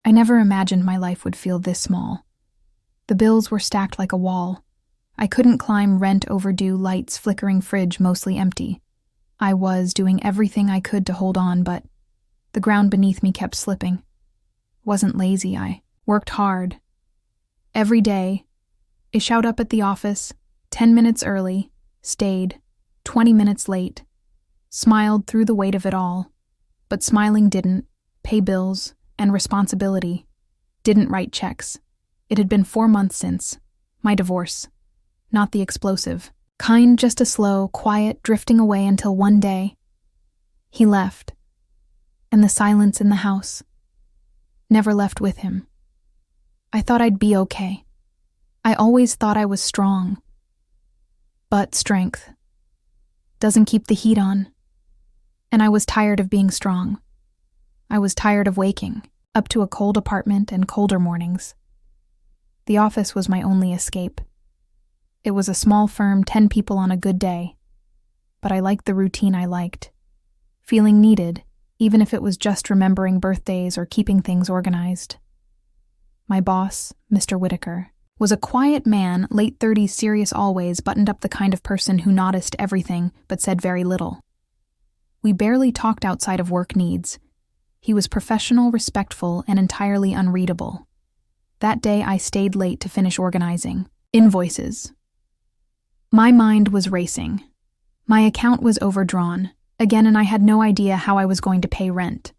I never imagined my life would feel this small. The bills were stacked like a wall. I couldn't climb rent overdue, lights, flickering fridge mostly empty. I was doing everything I could to hold on, but the ground beneath me kept slipping. Wasn't lazy, I worked hard. Every day, I showed up at the office, 10 minutes early, stayed, 20 minutes late, smiled through the weight of it all, but smiling didn't pay bills and responsibility, didn't write checks. It had been 4 months since my divorce. Not the explosive kind, just a slow, quiet drifting away until one day he left, and the silence in the house never left with him. I thought I'd be okay. I always thought I was strong. But strength doesn't keep the heat on. And I was tired of being strong. I was tired of waking up to a cold apartment and colder mornings. The office was my only escape. It was a small firm, 10 people on a good day. But I liked the routine I liked. Feeling needed, even if it was just remembering birthdays or keeping things organized. My boss, Mr. Whitaker, was a quiet man, late 30s, serious always, buttoned up, the kind of person who noticed everything but said very little. We barely talked outside of work needs. He was professional, respectful, and entirely unreadable. That day I stayed late to finish organizing invoices. My mind was racing. My account was overdrawn again, and I had no idea how I was going to pay rent.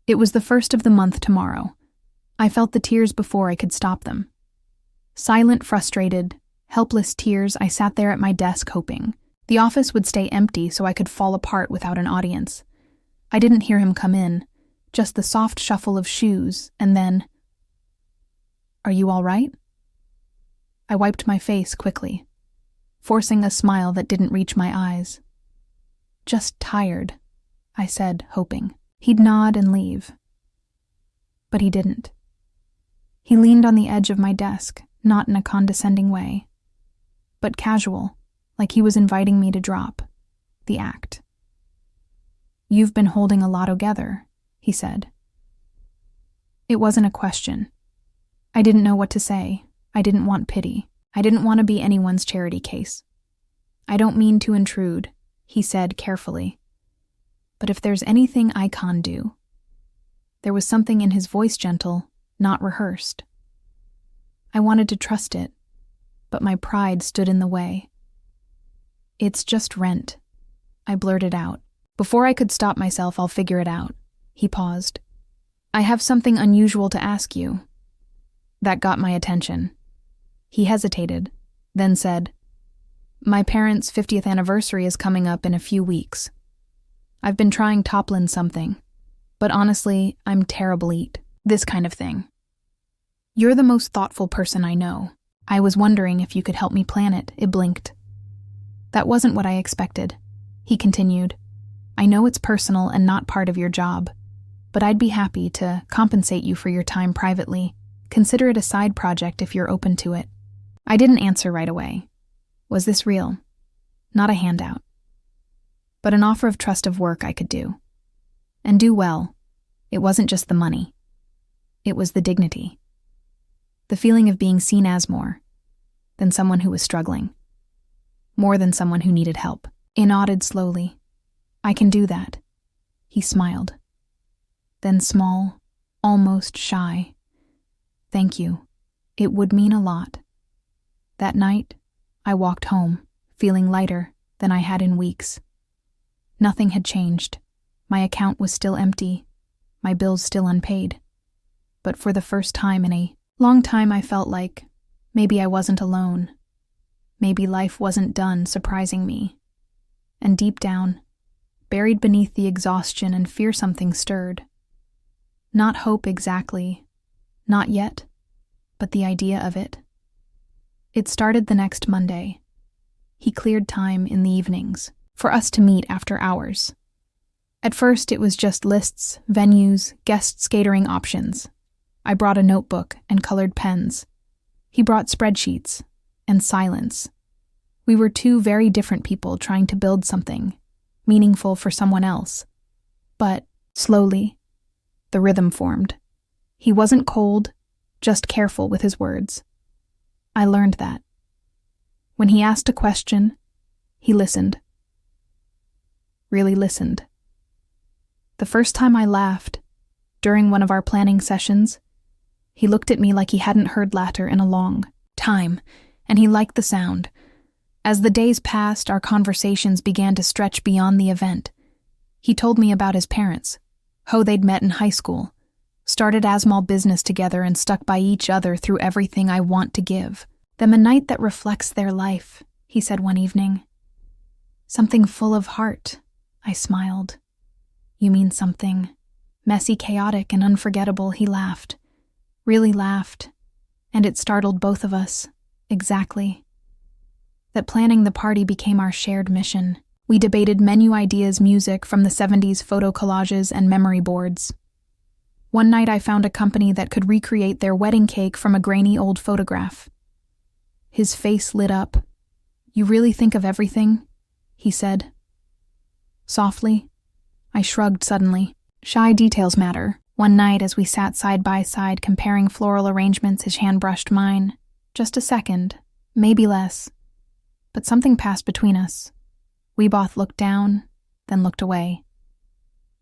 It was the first of the month tomorrow. I felt the tears before I could stop them. Silent, frustrated, helpless tears, I sat there at my desk hoping the office would stay empty so I could fall apart without an audience. I didn't hear him come in, just the soft shuffle of shoes, and then, "Are you all right?" I wiped my face quickly, forcing a smile that didn't reach my eyes. "Just tired," I said, hoping he'd nod and leave. But he didn't. He leaned on the edge of my desk, not in a condescending way, but casual, like he was inviting me to drop the act. "You've been holding a lot together," he said. It wasn't a question. I didn't know what to say. I didn't want pity. I didn't want to be anyone's charity case. "I don't mean to intrude," he said carefully. "But if there's anything I can do." There was something in his voice, gentle, not rehearsed. I wanted to trust it, but my pride stood in the way. "It's just rent," I blurted out. Before I could stop myself, "I'll figure it out." He paused. "I have something unusual to ask you." That got my attention. He hesitated, then said, "My parents' 50th anniversary is coming up in a few weeks. I've been trying toppling something, but honestly, I'm terrible at this kind of thing. You're the most thoughtful person I know. I was wondering if you could help me plan it." It blinked. "That wasn't what I expected," he continued. "I know it's personal and not part of your job, but I'd be happy to compensate you for your time privately. Consider it a side project if you're open to it." I didn't answer right away. Was this real? Not a handout, but an offer of trust of work I could do. And do well. It wasn't just the money. It was the dignity. The feeling of being seen as more than someone who was struggling. More than someone who needed help. I nodded slowly. "I can do that." He smiled. Then small, almost shy. "Thank you. It would mean a lot." That night, I walked home, feeling lighter than I had in weeks. Nothing had changed. My account was still empty, my bills still unpaid. But for the first time in a long time, I felt like maybe I wasn't alone. Maybe life wasn't done surprising me. And deep down, buried beneath the exhaustion and fear, something stirred. Not hope exactly, not yet, but the idea of it. It started the next Monday. He cleared time in the evenings for us to meet after hours. At first, it was just lists, venues, guest catering options. I brought a notebook and colored pens. He brought spreadsheets and silence. We were two very different people trying to build something meaningful for someone else. But slowly, the rhythm formed. He wasn't cold, just careful with his words. I learned that. When he asked a question, he listened. Really listened. The first time I laughed, during one of our planning sessions, he looked at me like he hadn't heard laughter in a long time, and he liked the sound. As the days passed, our conversations began to stretch beyond the event. He told me about his parents, how they'd met in high school, started a small business together and stuck by each other through everything I want to give. Them a night that reflects their life, he said one evening. Something full of heart, I smiled. You mean something messy, chaotic, and unforgettable, he laughed. Really laughed, and it startled both of us, exactly. That planning the party became our shared mission. We debated menu ideas, music from the 70s, photo collages, and memory boards. One night I found a company that could recreate their wedding cake from a grainy old photograph. His face lit up. You really think of everything? He said. Softly. I shrugged suddenly. Shy details matter. One night as we sat side by side comparing floral arrangements, his hand brushed mine. Just a second, maybe less. But something passed between us. We both looked down, then looked away.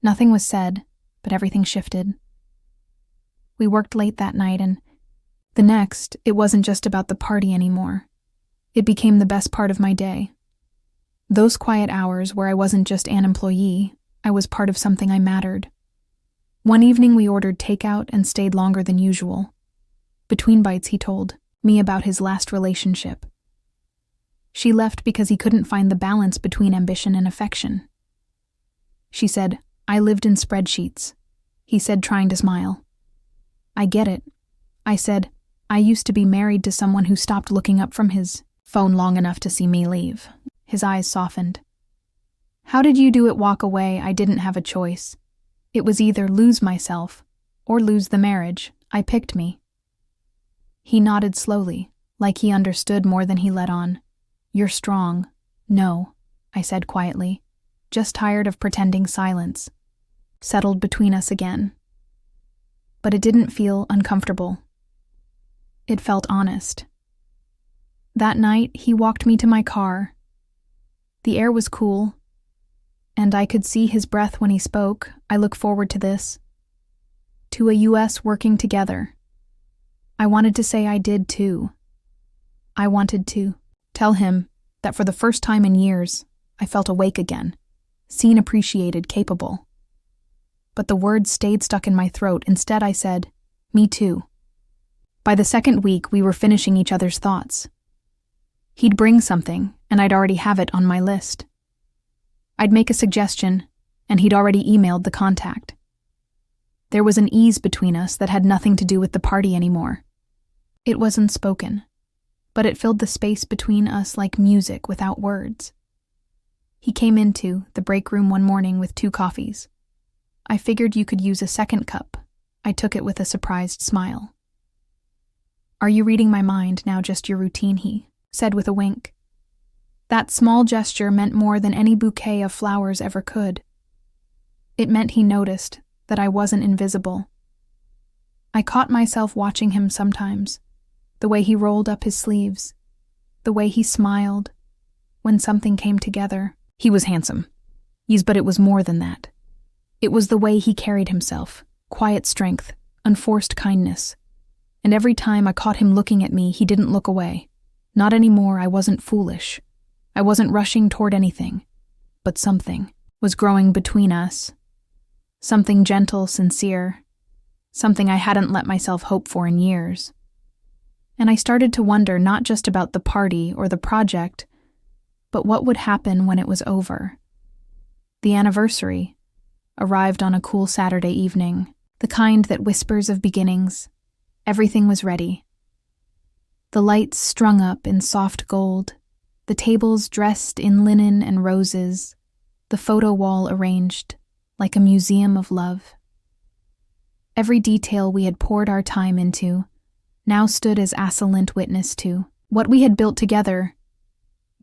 Nothing was said, but everything shifted. We worked late that night, and the next, it wasn't just about the party anymore. It became the best part of my day. Those quiet hours where I wasn't just an employee, I was part of something I mattered. One evening we ordered takeout and stayed longer than usual. Between bites he told me about his last relationship. She left because he couldn't find the balance between ambition and affection. She said, I lived in spreadsheets. He said, trying to smile. I get it. I said, I used to be married to someone who stopped looking up from his phone long enough to see me leave. His eyes softened. How did you do it? Walk away? I didn't have a choice. It was either lose myself or lose the marriage. I picked me. He nodded slowly, like he understood more than he let on. You're strong. No, I said quietly, just tired of pretending silence. Settled between us again. But it didn't feel uncomfortable. It felt honest. That night, he walked me to my car. The air was cool, and I could see his breath when he spoke. I look forward to this. To a U.S. working together. I wanted to say I did too. I wanted to tell him that for the first time in years, I felt awake again, seen, appreciated, capable. But the words stayed stuck in my throat. Instead, I said, me too. By the second week, we were finishing each other's thoughts. He'd bring something, and I'd already have it on my list. I'd make a suggestion, and he'd already emailed the contact. There was an ease between us that had nothing to do with the party anymore. It was unspoken, but it filled the space between us like music without words. He came into the break room one morning with 2 coffees. I figured you could use a second cup. I took it with a surprised smile. Are you reading my mind now, just your routine? He said with a wink. That small gesture meant more than any bouquet of flowers ever could. It meant he noticed that I wasn't invisible. I caught myself watching him sometimes, the way he rolled up his sleeves, the way he smiled when something came together. He was handsome. Yes, but it was more than that. It was the way he carried himself, quiet strength, unforced kindness. And every time I caught him looking at me, he didn't look away. Not anymore. I wasn't foolish. I wasn't rushing toward anything. But something was growing between us. Something gentle, sincere. Something I hadn't let myself hope for in years. And I started to wonder not just about the party or the project, but what would happen when it was over. The anniversary arrived on a cool Saturday evening, the kind that whispers of beginnings. Everything was ready. The lights strung up in soft gold, the tables dressed in linen and roses, the photo wall arranged like a museum of love. Every detail we had poured our time into now stood as assolent witness to what we had built together.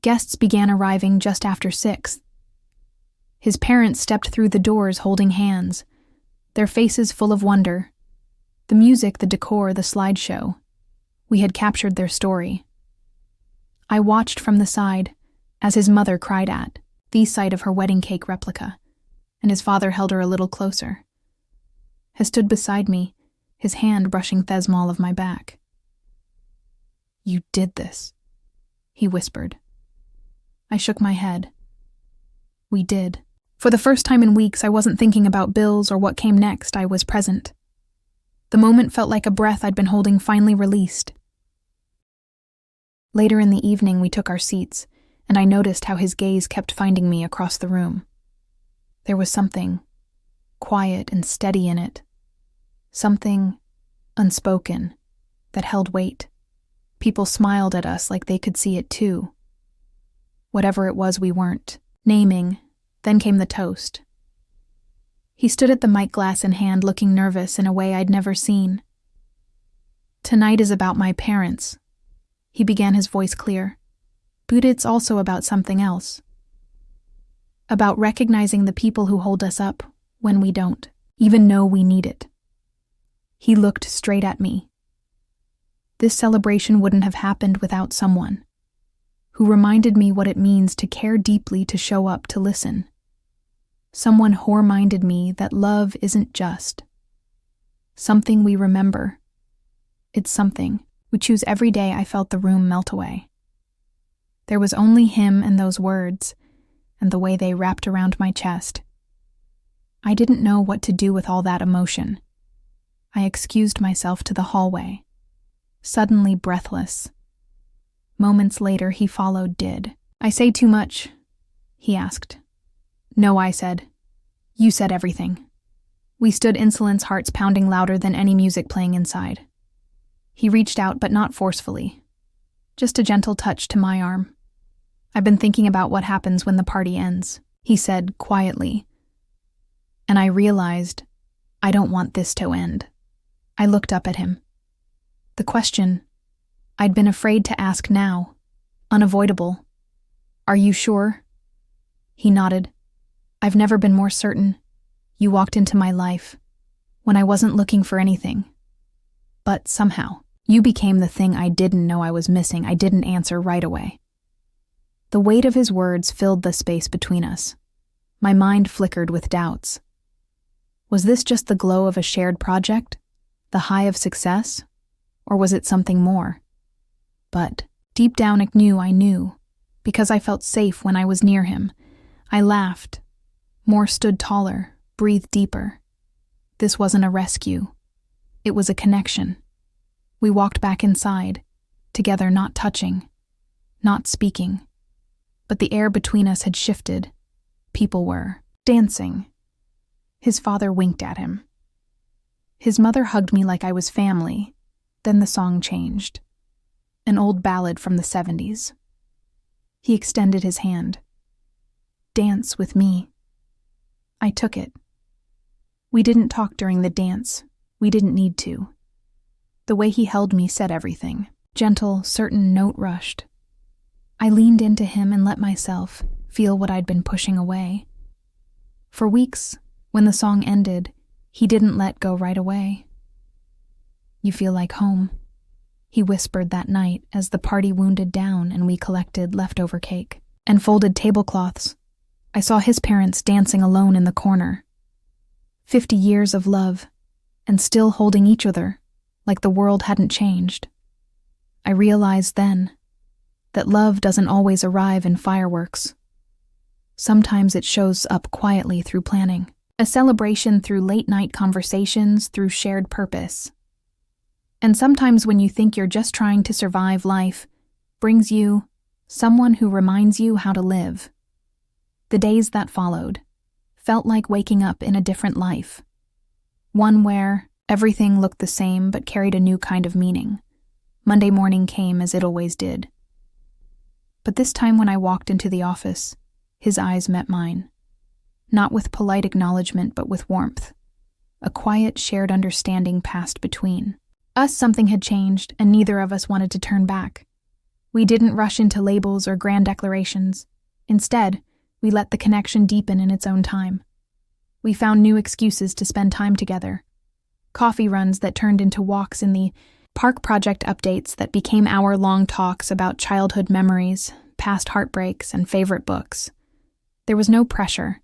Guests began arriving just after 6. His parents stepped through the doors holding hands, their faces full of wonder. The music, the decor, the slideshow. We had captured their story. I watched from the side as his mother cried at the sight of her wedding cake replica, and his father held her a little closer. He stood beside me, his hand brushing Thesmol of my back. "You did this," he whispered. I shook my head. We did. For the first time in weeks, I wasn't thinking about bills or what came next. I was present. The moment felt like a breath I'd been holding finally released. Later in the evening, we took our seats, and I noticed how his gaze kept finding me across the room. There was something quiet and steady in it. Something unspoken that held weight. People smiled at us like they could see it too. Whatever it was, we weren't naming. Then came the toast. He stood at the mic glass in hand, looking nervous in a way I'd never seen. "Tonight is about my parents," he began, his voice clear. "But it's also about something else. About recognizing the people who hold us up when we don't even know we need it." He looked straight at me. This celebration wouldn't have happened without someone who reminded me what it means to care deeply, to show up, to listen. Someone who reminded me that love isn't just something we remember. It's something we choose every day. I felt the room melt away. There was only him and those words, and the way they wrapped around my chest. I didn't know what to do with all that emotion. I excused myself to the hallway, suddenly breathless. Moments later, he followed. "Did I say too much?" he asked. "No," I said. "You said everything." We stood insolence, hearts pounding louder than any music playing inside. He reached out, but not forcefully. Just a gentle touch to my arm. "I've been thinking about what happens when the party ends," he said quietly. And I realized I don't want this to end. I looked up at him. The question I'd been afraid to ask now, unavoidable. "Are you sure?" He nodded. "I've never been more certain. You walked into my life when I wasn't looking for anything. But somehow, you became the thing I didn't know I was missing." I didn't answer right away. The weight of his words filled the space between us. My mind flickered with doubts. Was this just the glow of a shared project? The high of success? Or was it something more? But deep down I knew, because I felt safe when I was near him. I laughed. More stood taller, breathed deeper. This wasn't a rescue. It was a connection. We walked back inside, together, not touching, not speaking. But the air between us had shifted. People were dancing. His father winked at him. His mother hugged me like I was family. Then the song changed. An old ballad from the 70s. He extended his hand. "Dance with me." I took it. We didn't talk during the dance. We didn't need to. The way he held me said everything. Gentle, certain note rushed. I leaned into him and let myself feel what I'd been pushing away. For weeks, when the song ended, he didn't let go right away. "You feel like home," he whispered that night as the party wounded down and we collected leftover cake and folded tablecloths. I saw his parents dancing alone in the corner. 50 years of love, and still holding each other, like the world hadn't changed. I realized then that love doesn't always arrive in fireworks. Sometimes it shows up quietly through planning. A celebration through late-night conversations, through shared purpose. And sometimes when you think you're just trying to survive, life brings you someone who reminds you how to live. The days that followed felt like waking up in a different life. One where everything looked the same but carried a new kind of meaning. Monday morning came as it always did. But this time when I walked into the office, his eyes met mine. Not with polite acknowledgement, but with warmth. A quiet, shared understanding passed between us. Something had changed, and neither of us wanted to turn back. We didn't rush into labels or grand declarations. Instead, we let the connection deepen in its own time. We found new excuses to spend time together. coffee runs that turned into walks in the park, project updates that became hour-long talks about childhood memories, past heartbreaks, and favorite books. There was no pressure,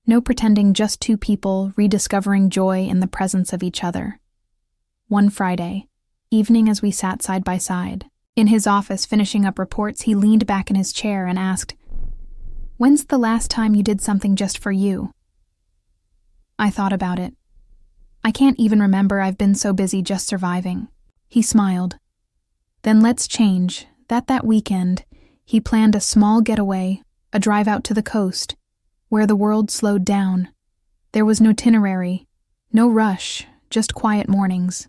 no pretending, just two people rediscovering joy in the presence of each other. One Friday evening, as we sat side by side, in his office finishing up reports, he leaned back in his chair and asked, "When's the last time you did something just for you?" I thought about it. I can't even remember. I've been so busy just surviving. He smiled. Then let's change. That weekend, he planned a small getaway, a drive out to the coast, where the world slowed down. There was no itinerary, no rush, just quiet mornings,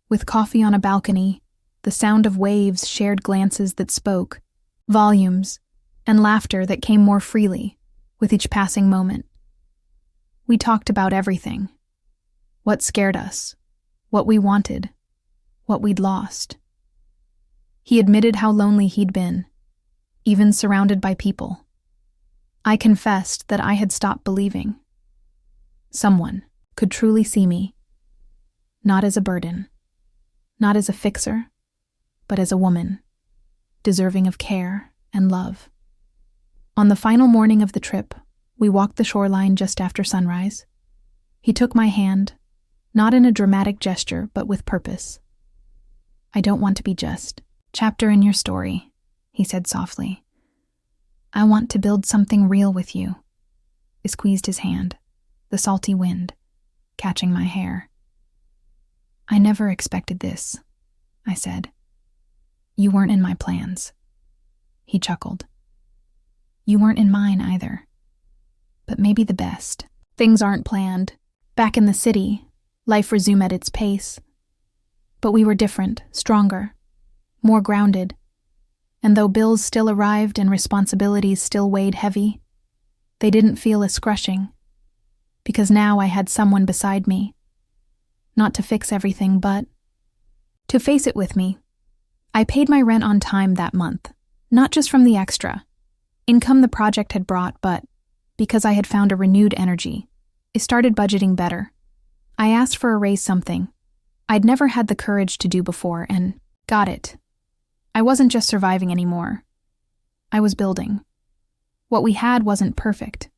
with coffee on a balcony, the sound of waves, shared glances that spoke, volumes, and laughter that came more freely with each passing moment. We talked about everything. What scared us, what we wanted, what we'd lost. He admitted how lonely he'd been, even surrounded by people. I confessed that I had stopped believing someone could truly see me, not as a burden, not as a fixer, but as a woman, deserving of care and love. On the final morning of the trip, we walked the shoreline just after sunrise. He took my hand, not in a dramatic gesture, but with purpose. "I don't want to be just chapter in your story," he said softly. "I want to build something real with you." I squeezed his hand, the salty wind catching my hair. "I never expected this," I said. "You weren't in my plans." He chuckled. "You weren't in mine either. But maybe the best. Things aren't planned. Back in the city, life resumed at its pace. But we were different, stronger, more grounded. And though bills still arrived and responsibilities still weighed heavy, they didn't feel as crushing. Because now I had someone beside me. Not to fix everything, but to face it with me. I paid my rent on time that month, not just from the extra income the project had brought, but because I had found a renewed energy. I started budgeting better. I asked for a raise, something I'd never had the courage to do before, and got it. I wasn't just surviving anymore. I was building. What we had wasn't perfect.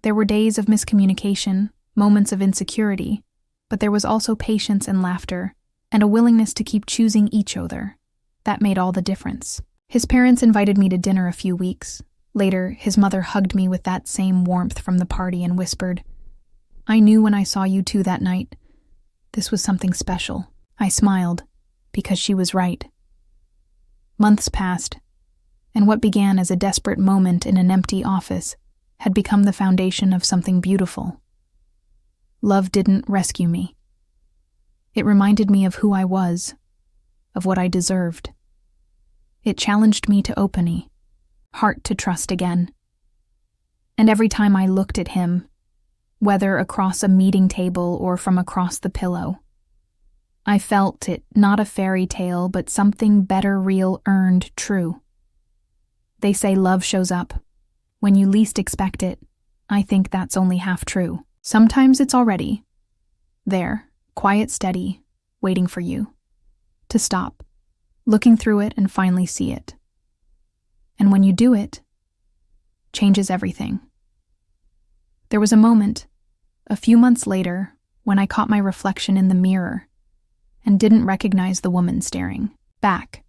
There were days of miscommunication, moments of insecurity, but there was also patience and laughter, and a willingness to keep choosing each other. That made all the difference. His parents invited me to dinner a few weeks. Later, his mother hugged me with that same warmth from the party and whispered, "I knew when I saw you two that night. This was something special." I smiled, because she was right. Months passed, and what began as a desperate moment in an empty office had become the foundation of something beautiful. Love didn't rescue me. It reminded me of who I was, of what I deserved. It challenged me to open heart to trust again. And every time I looked at him, whether across a meeting table or from across the pillow, I felt it, not a fairy tale, but something better, real, earned, true. They say love shows up when you least expect it. I think that's only half true. Sometimes it's already there, quiet, steady, waiting for you to stop, looking through it and finally see it. And when you do it, changes everything. There was a moment, a few months later, when I caught my reflection in the mirror and didn't recognize the woman staring back.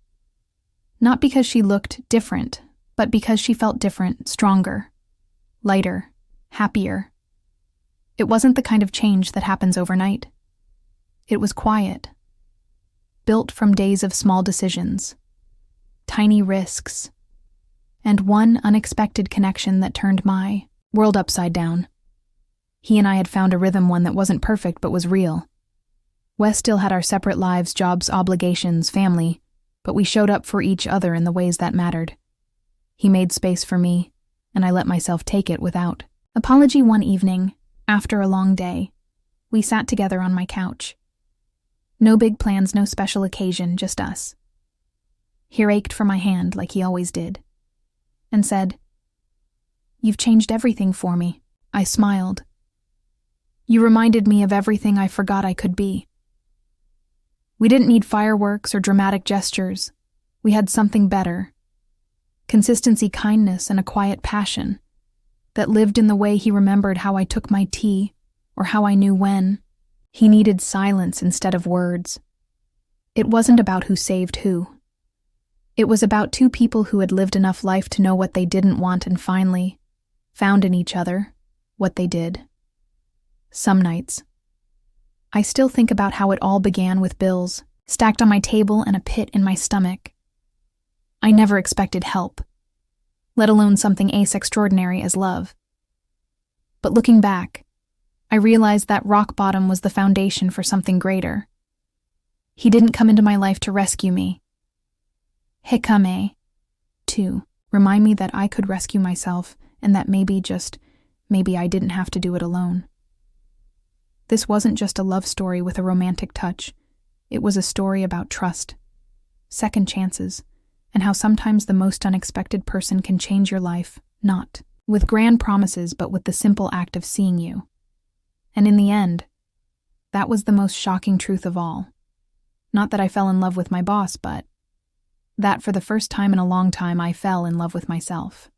Not because she looked different, but because she felt different, stronger, lighter, happier. It wasn't the kind of change that happens overnight. It was quiet, built from days of small decisions, tiny risks, and one unexpected connection that turned my world upside down. He and I had found a rhythm, one that wasn't perfect but was real. Wes still had our separate lives, jobs, obligations, family, but we showed up for each other in the ways that mattered. He made space for me, and I let myself take it without apology. One evening, after a long day, we sat together on my couch. No big plans, no special occasion, just us. He ached for my hand like he always did, and said, "You've changed everything for me." I smiled. "You reminded me of everything I forgot I could be." We didn't need fireworks or dramatic gestures. We had something better. Consistency, kindness, and a quiet passion that lived in the way he remembered how I took my tea or how I knew when. He needed silence instead of words. It wasn't about who saved who. It was about two people who had lived enough life to know what they didn't want and finally found in each other what they did. Some nights, I still think about how it all began with bills stacked on my table and a pit in my stomach. I never expected help, let alone something as extraordinary as love. But looking back, I realized that rock bottom was the foundation for something greater. He didn't come into my life to rescue me. He came to remind me that I could rescue myself and that maybe I didn't have to do it alone. This wasn't just a love story with a romantic touch. It was a story about trust, second chances, and how sometimes the most unexpected person can change your life, not with grand promises, but with the simple act of seeing you. And in the end, that was the most shocking truth of all. Not that I fell in love with my boss, but that for the first time in a long time I fell in love with myself.